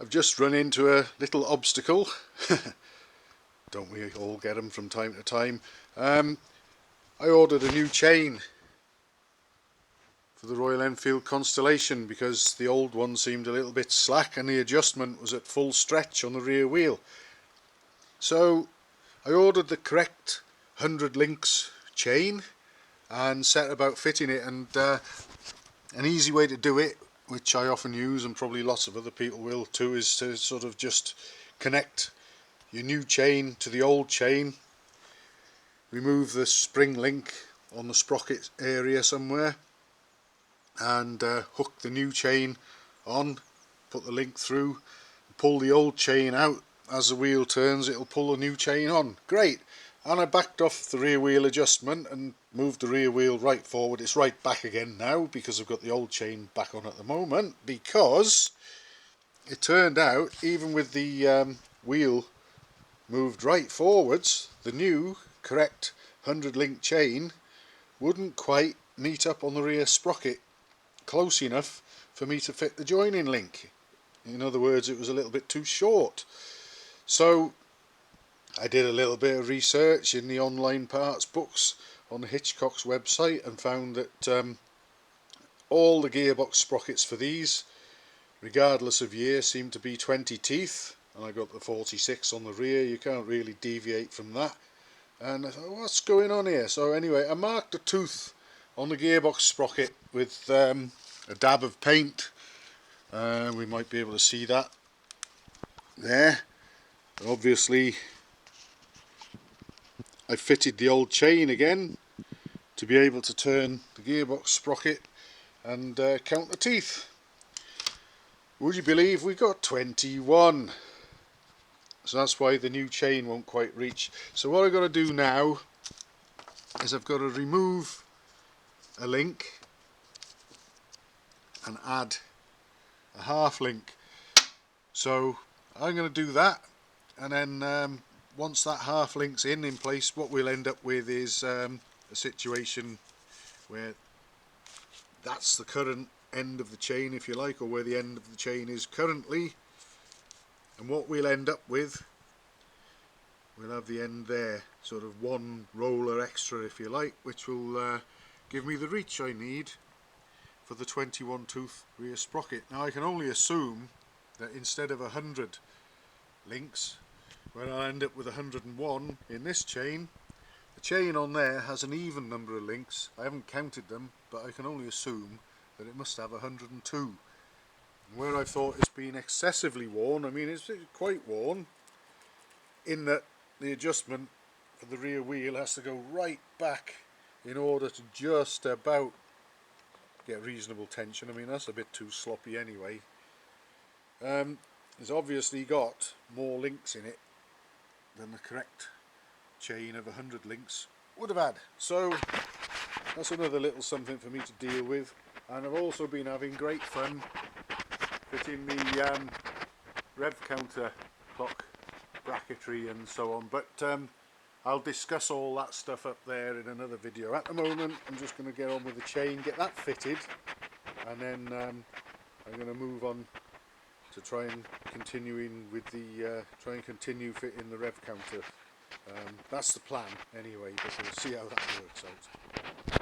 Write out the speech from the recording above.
I've just run into a little obstacle. Don't we all get them from time to time? I ordered a new chain for the Royal Enfield Constellation because the old one seemed a little bit slack and the adjustment was at full stretch on the rear wheel. So I ordered the correct 100 links chain and set about fitting it, and an easy way to do it, which I often use and probably lots of other people will too, is to sort of just connect your new chain to the old chain, remove the spring link on the sprocket area somewhere, and hook the new chain on, put the link through, pull the old chain out. As the wheel turns, it'll pull the new chain on. Great. And I backed off the rear wheel adjustment and moved the rear wheel right forward. It's right back again now because I've got the old chain back on at the moment, because it turned out, even with the wheel moved right forwards, the new correct 100 link chain wouldn't quite meet up on the rear sprocket close enough for me to fit the joining link. In other words, it was a little bit too short. So I did a little bit of research in the online parts books on the Hitchcock's website and found that all the gearbox sprockets for these, regardless of year, seem to be 20 teeth, and I got the 46 on the rear. You can't really deviate from that. And I thought, what's going on here? So anyway, I marked a tooth on the gearbox sprocket with a dab of paint. We might be able to see that there. Obviously I fitted the old chain again to be able to turn the gearbox sprocket and count the teeth. Would you believe we got 21? So that's why the new chain won't quite reach. So what I've got to do now is I've got to remove a link and add a half link. So I'm going to do that, and then once that half link's in place, what we'll end up with is a situation where that's the current end of the chain, if you like, or where the end of the chain is currently, and what we'll end up with, we'll have the end there, sort of one roller extra, if you like, which will give me the reach I need for the 21 tooth rear sprocket. Now I can only assume that instead of 100 links, when I end up with 101 in this chain, the chain on there has an even number of links. I haven't counted them, but I can only assume that it must have 102. And where I thought it's been excessively worn, I mean it's quite worn, in that the adjustment for the rear wheel has to go right back in order to just about get reasonable tension. I mean that's a bit too sloppy anyway. It's obviously got more links in it than the correct chain of 100 links would have had. So that's another little something for me to deal with. And I've also been having great fun fitting the rev counter clock bracketry and so on, but I'll discuss all that stuff up there in another video. At the moment I'm just going to get on with the chain, get that fitted, and then I'm going to move on to try and continue continue fitting the rev counter. That's the plan anyway, but we'll see how that works out.